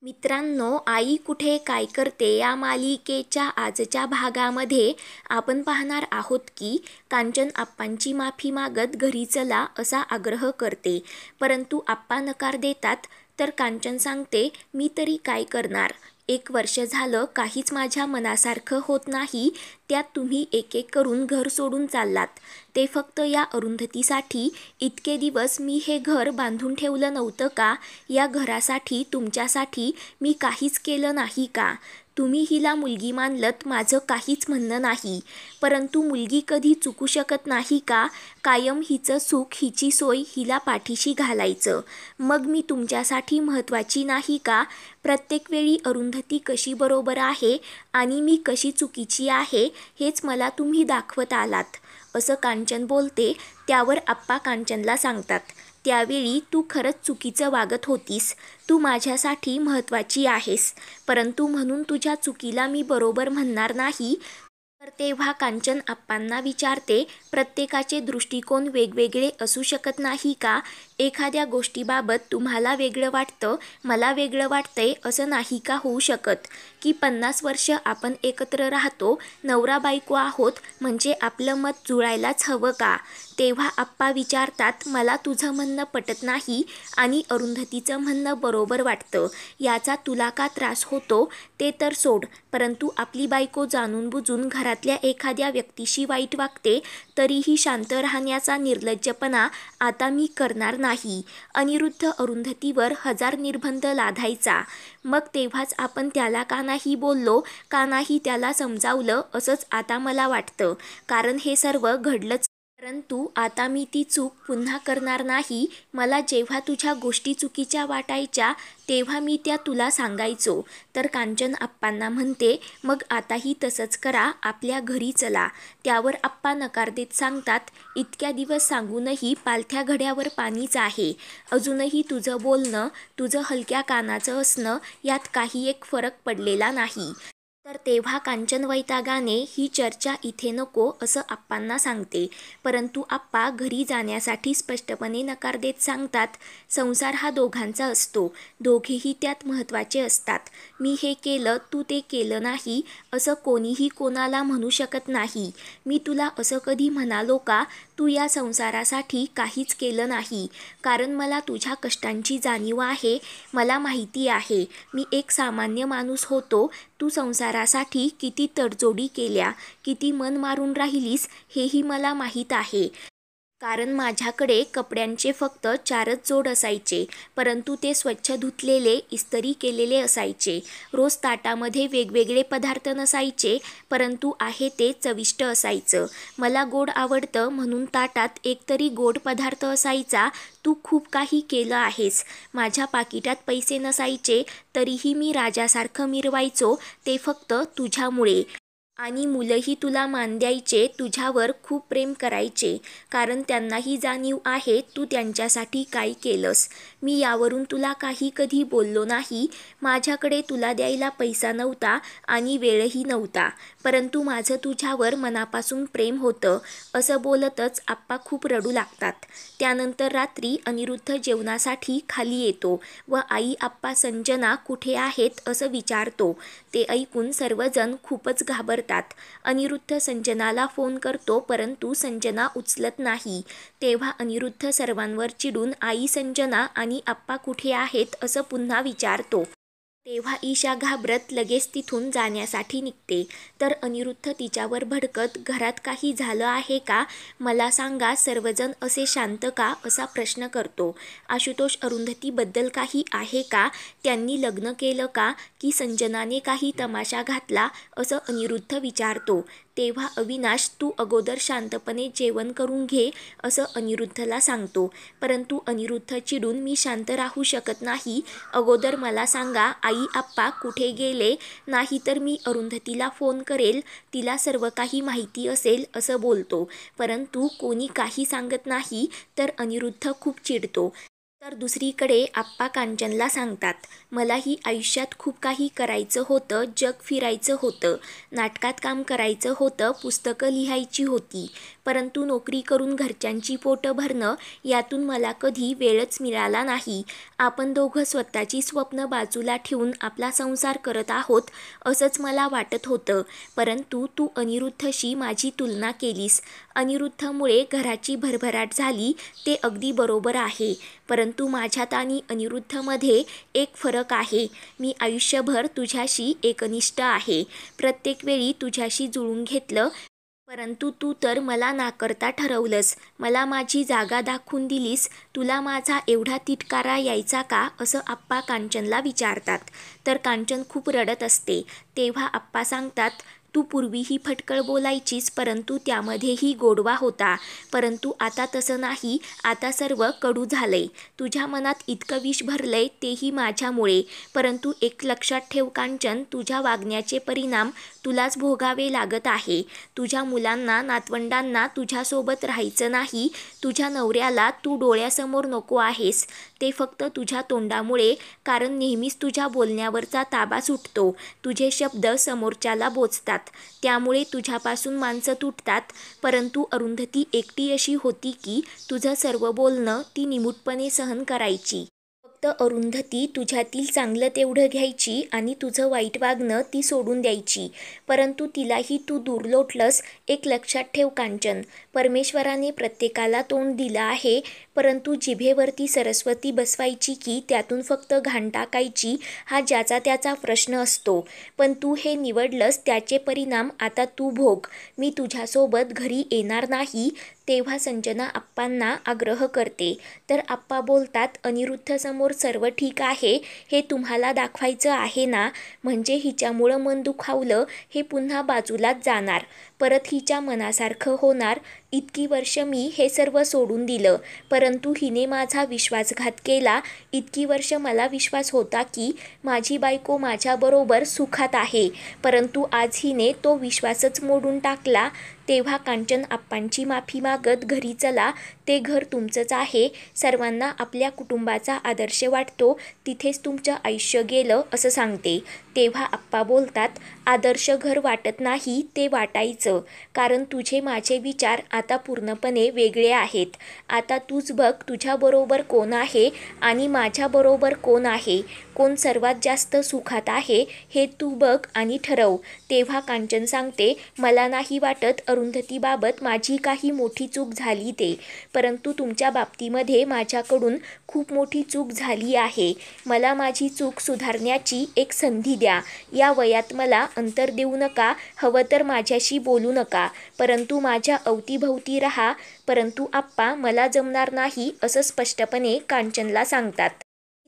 मित्रांनो, आई कुठे काय करते या मालिकेच्या आजच्या भागामध्ये आपण पाहणार आहोत की कांचन आप्पांची माफी मागत घरी चला असा आग्रह करते, परंतु आप्पा नकार देतात. तर कांचन सांगते, मी तरी काय करणार, 1 वर्ष झालं काहीच माझ्या मनासारखं होत नाही, त्यात तुम्ही एक एक करून घर सोडून चाललात. ते फक्त या अरुंधतीसाठी. इतके दिवस मी हे घर बांधून ठेवलं नव्हतं का? या घरासाठी, तुमच्यासाठी मी काहीच केलं नाही का? तुम्ही हिला मुलगी मानलत, माझं काहीच म्हणणं नाही, परंतु मुलगी कधी चुकू शकत नाही का? कायम हिचं सुख, हिची सोय हिला पाठीशी घालायचं. मग मी तुमच्यासाठी महत्त्वाची नाही का? प्रत्येक वेळी अरुंधती कशी बरोबर आहे आणि मी कशी चुकीची आहे हेच मला तुम्ही दाखवत आलात, असं कांचन बोलते. त्यावर आप्पा कांचनला सांगतात, त्यावेळी तू खरंच चुकीचं वागत होतीस. तू माझ्यासाठी महत्त्वाची आहेस, परंतु म्हणून तुझ्या चुकीला मी बरोबर म्हणणार नाही. तर तेव्हा कांचन आप्पांना विचारते, प्रत्येकाचे दृष्टिकोन वेगवेगळे असू शकत नाही का? एखाद्या गोष्टीबाबत तुम्हाला वेगळं वाटतं, मला वेगळं वाटतंय असं नाही का होऊ शकत? की 50 वर्ष आपण एकत्र राहतो, नवरा बायको आहोत, म्हणजे आपलं मत जुळायलाच हवं का? तेव्हा आप्पा विचारतात, मला तुझं म्हणणं पटत नाही आणि अरुंधतीचं म्हणणं बरोबर वाटतं. याचा तुला का त्रास होतो ते तर सोड, परंतु आपली बायको जाणून बुजून घरातल्या एखाद्या व्यक्तीशी वाईट वागते, तरीही शांत राहण्याचा निर्लज्जपणा आता मी करणार नाही. अनिरुद्ध अरुंधतीवर 1000 निर्बंध लादायचा. मग तेव्हाच आपण त्याला का नाही बोललो, का नाही त्याला समजावलं, असंच आता मला वाटतं. कारण हे सर्व घडलंच, परंतु आता मी ती चूक पुन्हा करणार नाही. मला जेव्हा तुझ्या गोष्टी चुकीच्या वाटायच्या तेव्हा मी त्या तुला सांगायचो. तर कांचन आप्पांना म्हणते, मग आताही तसंच करा, आपल्या घरी चला. त्यावर आप्पा नकार देत सांगतात, इतक्या दिवस सांगूनही पालथ्या घड्यावर पाणीच आहे. अजूनही तुझं बोलणं, तुझं हलक्या कानाचं असणं यात काही एक फरक पडलेला नाही. तर तेव्हा कांचन वैतागाने, ही चर्चा इथे नको असं आप्पांना सांगते, परंतु आप्पा घरी जाण्यासाठी स्पष्टपणे नकार देत सांगतात, संसार हा दोघांचा असतो, दोघेही त्यात महत्त्वाचे असतात. मी हे केलं, तू ते केलं नाही असं कोणीही कोणाला म्हणू शकत नाही. मी तुला असं कधी म्हणालो का, तू या संसारासाठी काहीच केलं नाही? कारण मला तुझ्या कष्टांची जाणीव आहे. मला माहिती आहे, मी एक सामान्य माणूस होतो. तू संसारासाठी किती तडजोडी केल्या, किती मन मारून राहिलीस हेही मला माहीत आहे. कारण माझ्याकडे कपड्यांचे फक्त 4च जोड असायचे, परंतु ते स्वच्छ धुतलेले, इस्त्री केलेले असायचे. रोज ताटामध्ये वेगवेगळे पदार्थ नसायचे, परंतु आहे ते चविष्ट असायचं. मला गोड आवडतं म्हणून ताटात एकतरी गोड पदार्थ असायचा. तू खूप काही केलं आहेस. माझ्या पाकिटात पैसे नसायचे, तरीही मी राजासारखं मिरवायचो, ते फक्त तुझ्यामुळे. आणि मुलंही तुला मान द्यायचे, तुझ्यावर खूप प्रेम करायचे, कारण त्यांनाही जाणीव आहे तू त्यांच्यासाठी काय केलंस. मी यावरून तुला काही कधी बोललो नाही. माझ्याकडे तुला द्यायला पैसा नव्हता आणि वेळही नव्हता, परंतु माझं तुझ्यावर मनापासून प्रेम होतं. असं बोलतच आप्पा खूप रडू लागतात. त्यानंतर रात्री अनिरुद्ध जेवणासाठी खाली येतो व आई आप्पा संजना कुठे आहेत असं विचारतो. ते ऐकून सर्वजण खूपच घाबरतात. अनिरुद्ध संजनाला फोन करतो, परंतु संजना उचलत नाही. तेव्हा अनिरुद्ध सर्वांवर चिडून आई संजना आणि आप्पा कुठे आहेत असं पुन्हा विचारतो. तेव्हा ईशा घाबरत लगेच तिथून जाण्यासाठी निघते. तर अनिरुद्ध तिच्यावर भडकत, घरात काही झालं आहे का, मला सांगा, सर्वजण असे शांत का, असा प्रश्न करतो. आशुतोष अरुंधतीबद्दल काही आहे का, त्यांनी लग्न केलं का, की संजनाने काही तमाशा घातला, असं अनिरुद्ध विचारतो. तेव्हा अविनाश, तू अगोदर शांतपणे जेवण करून घे असं अनिरुद्धला सांगतो, परंतु अनिरुद्ध चिडून, मी शांत राहू शकत नाही, अगोदर मला सांगा आई आप्पा कुठे गेले, नाही तर मी अरुंधतीला फोन करेल, तिला सर्व काही माहिती असेल असं बोलतो. परंतु कोणी काही सांगत नाही. तर अनिरुद्ध खूप चिडतो. तर दुसरीकडे आप्पा कांचनला सांगतात, मलाही आयुष्यात खूप काही करायचं होतं, जग फिरायचं होतं, नाटकात काम करायचं होतं, पुस्तकं लिहायची होती, परंतु नोकरी करून घरच्यांची पोटं भरणं यातून मला कधी वेळच मिळाला नाही. आपण दोघं स्वतःची स्वप्न बाजूला ठेवून आपला संसार करत आहोत असंच मला वाटत होतं, परंतु तू अनिरुद्धशी माझी तुलना केलीस. अनिरुद्धमुळे घराची भरभराट झाली ते अगदी बरोबर आहे, परंतु माझ्यात आणि अनिरुद्धमध्ये एक फरक आहे. मी आयुष्यभर तुझ्याशी एकनिष्ठ आहे, प्रत्येक वेळी तुझ्याशी जुळून घेतलं, परंतु तू तर मला नाकारता ठरवलंस, मला माझी जागा दाखवून दिलीस. तुला माझा एवढा तिटकारा यायचा का, असं आप्पा कांचनला विचारतात. तर कांचन खूप रडत असते. तेव्हा आप्पा सांगतात, तू पूर्वीही फटकळ बोलायचीस, परंतु त्यामध्येही गोडवा होता, परंतु आता तसं नाही, आता सर्व कडू झालंय. तुझ्या मनात इतकं विष भरलंय तेही माझ्यामुळे, परंतु एक लक्षात ठेव कांचन, तुझ्या वागण्याचे परिणाम तुलाच भोगावे लागत आहे. तुझ्या मुलांना नातवंडांना तुझ्यासोबत राहायचं नाही, तुझ्या नवऱ्याला तू डोळ्यासमोर नको आहेस, ते फक्त तुझ्या तोंडामुळे, कारण नेहमीच तुझ्या बोलण्यावरचा ताबा सुटतो, तुझे शब्द समोरच्याला बोचतात, त्यामुळे तुझ्यापासून माणसं तुटतात. परंतु अरुंधती एकटी अशी होती की तुझं सर्व बोलणं ती निमूटपणे सहन करायची. फक्त अरुंधती तुझ्यातील चांगलं तेवढं घ्यायची आणि तुझं वाईट वागणं ती सोडून द्यायची, परंतु तिलाही तू दूर लोटलंस. एक लक्षात ठेव कांचन, परमेश्वराने प्रत्येकाला तोंड दिलं आहे, परंतु जिभेवरती सरस्वती बसवायची की त्यातून फक्त घाण टाकायची हा ज्याचा त्याचा प्रश्न असतो, पण तू हे निवडलंस, त्याचे परिणाम आता तू भोग. मी तुझ्यासोबत घरी येणार नाही. तेव्हा संजना आप्पांना आग्रह करते. तर आप्पा बोलतात, अनिरुद्धसमोर सर्व ठीक आहे हे तुम्हाला दाखवायचं आहे ना, म्हणजे हिच्यामुळं मन दुखावलं हे पुन्हा बाजूलाच जाणार, परत हिच्या मनासारखं होणार. इतकी वर्ष मी हे सर्व सोडून दिलं, परंतु हिने माझा विश्वासघात केला. इतकी वर्ष मला विश्वास होता की माझी बायको माझ्याबरोबर सुखात आहे, परंतु आज हिने तो विश्वासच मोडून टाकला. तेव्हा कांचन आप्पांची माफी मागत घरी चला, ते घर तुमचंच आहे, सर्वांना आपल्या कुटुंबाचा आदर्श वाटतो, तिथेच तुमचं आयुष्य गेलं असं सांगते. तेव्हा आप्पा बोलतात, आदर्श घर वाटत नाही, ते वाटायचं, कारण तुझे माझे विचार आता पूर्णपणे वेगळे आहेत. आता तूच बघ तुझ्याबरोबर कोण आहे आणि माझ्याबरोबर कोण आहे, कोण सर्वात जास्त सुखात आहे हे तू बघ आणि ठरव. तेव्हा कांचन सांगते, मला नाही वाटत अरुंधतीबाबत माझी काही मोठी चूक झाली ते, परंतु तुमच्या बाबतीमध्ये माझ्याकडून खूप मोठी चूक झाली आहे. मला माझी चूक सुधारण्याची एक संधी द्या. या वयात मला अंतर देऊ नका, हवं तर माझ्याशी बोलू नका, परंतु माझ्या अवतीभवती राहा. परंतु आप्पा मला जमणार नाही असं स्पष्टपणे कांचनला सांगतात.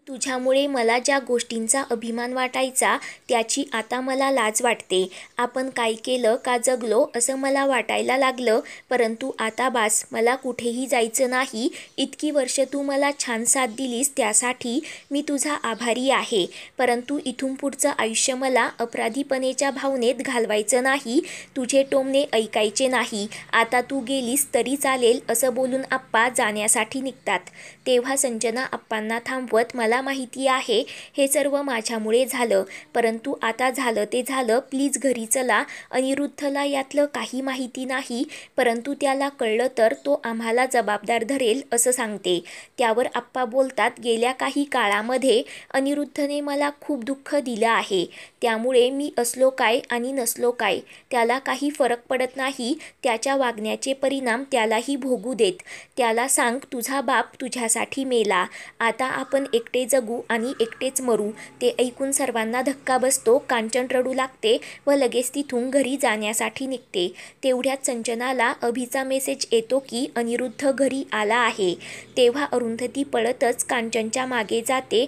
तुझ्यामुळे मला ज्या गोष्टींचा अभिमान वाटायचा त्याची आता मला लाज वाटते. आपण काय केलं, का जगलो असं मला वाटायला लागलं, परंतु आता बास, मला कुठेही जायचं नाही. इतकी वर्ष तू मला छान साथ दिलीस त्यासाठी मी तुझा आभारी आहे, परंतु इथून पुढचं आयुष्य मला अपराधीपणेच्या भावनेत घालवायचं नाही, तुझे टोमणे ऐकायचे नाही. आता तू गेलीस तरी चालेल असं बोलून आप्पा जाण्यासाठी निघतात. तेव्हा संजना आप्पांना थांबवत, मला माहिती आहे हे सर्व माझ्यामुळे झालं, परंतु आता झालं ते झालं, प्लीज घरी चला. अनिरुद्धला यातलं काही माहिती नाही, परंतु त्याला कळलं तर तो आम्हाला जबाबदार धरेल असं सांगते. त्यावर आप्पा बोलतात, गेल्या काही काळामध्ये अनिरुद्धने मला खूप दुःख दिलं आहे, त्यामुळे मी असलो काय आणि नसलो काय त्याला काही फरक पडत नाही. त्याच्या वागण्याचे परिणाम त्यालाही भोगू देत. त्याला सांग, तुझा बाप तुझ्यासाठी मेला, आता आपण एकटे जगू आणि एकटेच मरू. ते ऐकून सर्वांना धक्का बसतो. कांचन रडू लागते व लगेच तिथून घरी जाण्यासाठी निघते. तेवढ्यात संजनाला अभिचा मेसेज येतो की अनिरुद्ध घरी आला आहे. तेव्हा अरुंधती पळतच कांचनच्या मागे जाते.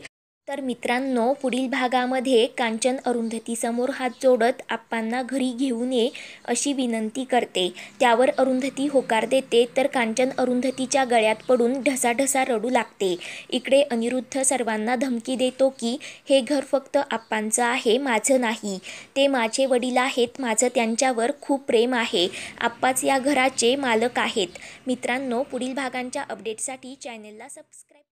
तर मित्रांनो, पुढील भागामध्ये कांचन अरुंधतीसमोर हात जोडत आप्पांना घरी घेऊन ये अशी विनंती करते. त्यावर अरुंधती होकार देते. तर कांचन अरुंधतीच्या गळ्यात पडून ढसाढसा रडू लागते. इकडे अनिरुद्ध सर्वांना धमकी देतो की हे घर फक्त आप्पांचं आहे, माझं नाही, ते माझे वडील आहेत, माझं त्यांच्यावर खूप प्रेम आहे, आप्पाच या घराचे मालक आहेत. मित्रांनो, पुढील भागांच्या अपडेटसाठी चॅनलला सबस्क्राईब